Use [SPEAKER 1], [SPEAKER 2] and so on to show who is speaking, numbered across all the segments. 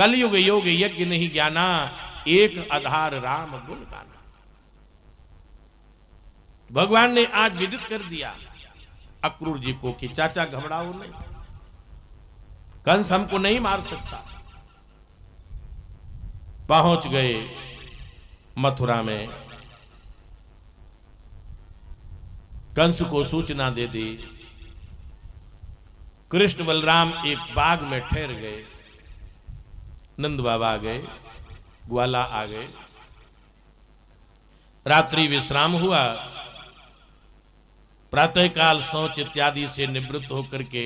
[SPEAKER 1] कलयुग योग यज्ञ नहीं ज्ञाना, एक आधार राम गुण गाना। भगवान ने आज विदित कर दिया अक्रूर जी को कि चाचा घबराओ नहीं, कंस हमको नहीं मार सकता। पहुंच गए मथुरा में, कंस को सूचना दे दी। कृष्ण बलराम एक बाग में ठहर गए, नंद बाबा आ गए, ग्वाला आ गए, रात्रि विश्राम हुआ। प्रातःकाल शौच इत्यादि से निवृत्त होकर के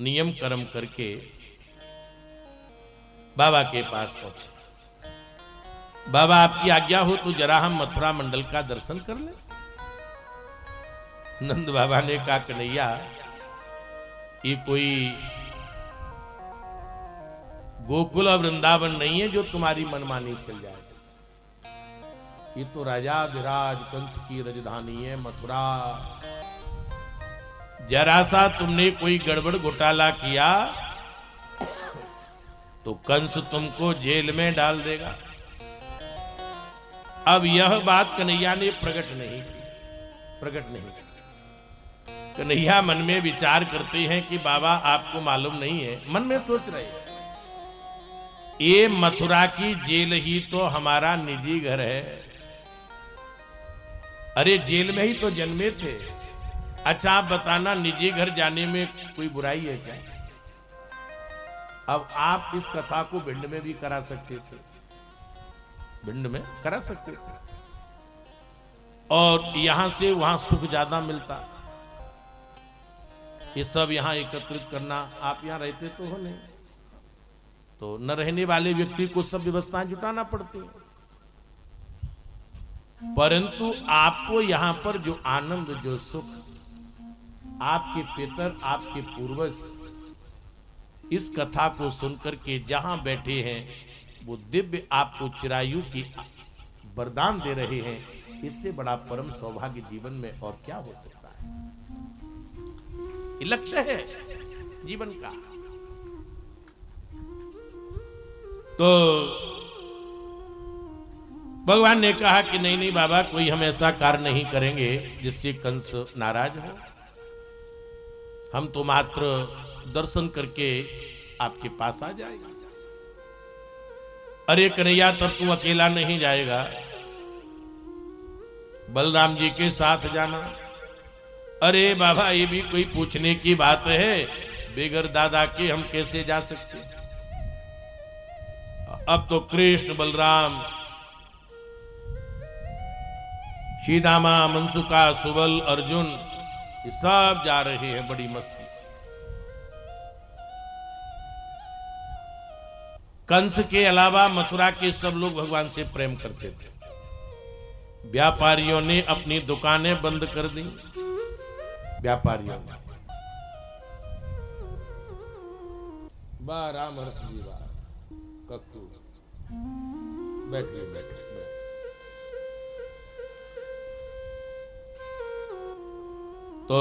[SPEAKER 1] नियम कर्म करके बाबा के पास पहुंचे। बाबा आपकी आज्ञा हो तो जरा हम मथुरा मंडल का दर्शन कर लें। नंद बाबा ने कहा कन्हैया, ये कोई गोकुल और वृंदावन नहीं है जो तुम्हारी मनमानी चल जाए। ये तो राजाधिराज कंस की राजधानी है मथुरा। जरा सा तुमने कोई गड़बड़ घोटाला किया तो कंस तुमको जेल में डाल देगा। अब यह बात कन्हैया ने प्रकट नहीं की। कन्हैया मन में विचार करते हैं कि बाबा आपको मालूम नहीं है, मन में सोच रहे हैं ये मथुरा की जेल ही तो हमारा निजी घर है। अरे जेल में ही तो जन्मे थे। अच्छा आप बताना, निजी घर जाने में कोई बुराई है क्या? अब आप इस कथा को भिंड में भी करा सकते थे, भिंड में करा सकते थे और यहां से वहां सुख ज्यादा मिलता। ये सब यहां एकत्रित करना, आप यहां रहते तो हो नहीं, तो न रहने वाले व्यक्ति को सब व्यवस्थाएं जुटाना पड़ती है। परंतु आपको यहां पर जो आनंद, जो सुख, आपके पितर, आपके पूर्वज इस कथा को सुनकर के जहां बैठे हैं वो दिव्य आपको चिरायु की वरदान दे रहे हैं। इससे बड़ा परम सौभाग्य जीवन में और क्या हो सकता है? ये लक्ष्य है जीवन का। तो भगवान ने कहा कि नहीं नहीं बाबा, कोई हम ऐसा कार्य नहीं करेंगे जिससे कंस नाराज हो। हम तो मात्र दर्शन करके आपके पास आ जाएगा। अरे कन्हैया, तब तू अकेला नहीं जाएगा, बलराम जी के साथ जाना। अरे बाबा, ये भी कोई पूछने की बात है? बेगर दादा के हम कैसे जा सकते? अब तो कृष्ण, बलराम, श्रीदामा, मनसुका, सुबल, अर्जुन, ये सब जा रहे हैं बड़ी मस्ती से। कंस के अलावा मथुरा के सब लोग भगवान से प्रेम करते थे। व्यापारियों ने अपनी दुकानें बंद कर दी। व्यापारियों ने राम हर्ष जी कक्कू बैठ। तो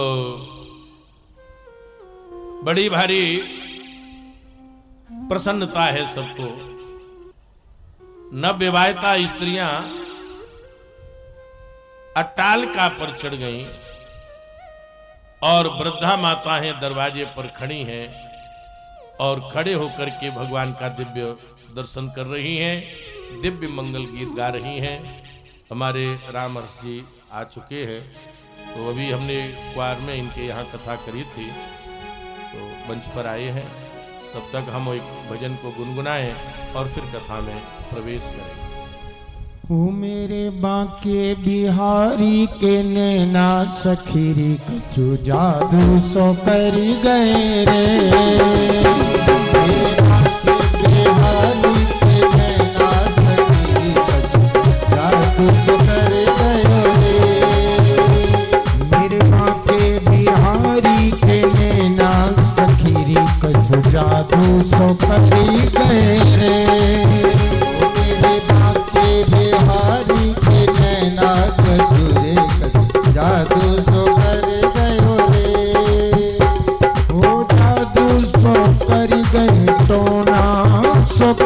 [SPEAKER 1] बड़ी भारी प्रसन्नता है सबको। नवविवाहिता स्त्रियां अट्टालिका पर चढ़ गईं और वृद्धा माताएं दरवाजे पर खड़ी हैं और खड़े होकर के भगवान का दिव्य दर्शन कर रही हैं, दिव्य मंगल गीत गा रही हैं। हमारे राम हर्ष जी आ चुके हैं, तो अभी हमने क्वार में इनके यहाँ कथा करी थी, तो मंच पर आए हैं। तब तक हम एक भजन को गुनगुनाएं और फिर कथा में प्रवेश करें।
[SPEAKER 2] ओ मेरे बांके बिहारी के नैना सखीरी कछु जादू सो कर गए रे। मेरे बांके बिहारी के नैना सखीरी कछु जादू सो कर गए रे। मेरे बांके बिहारी के नैना सखीरी कछु जादू सो कर गए रे। बिहारी के नैना कजूरे जादू सो कर गयो रे। ओ जादू सो कर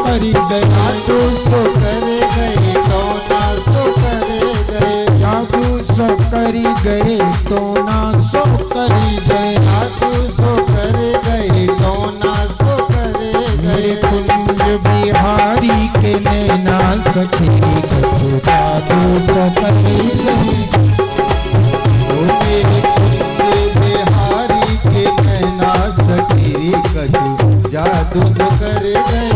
[SPEAKER 2] करी गए, जादू सो करे गए टोना सो करे गए, जादू सो करी गए टोना सो करी गए, जादू सो करे गए टोना सो करे गए। कुंज बिहारी के नैना सखी कछु जादू सो करी गए, ओ मेरे कुंज बिहारी के नैना सखी कछु जादू सो कर गए।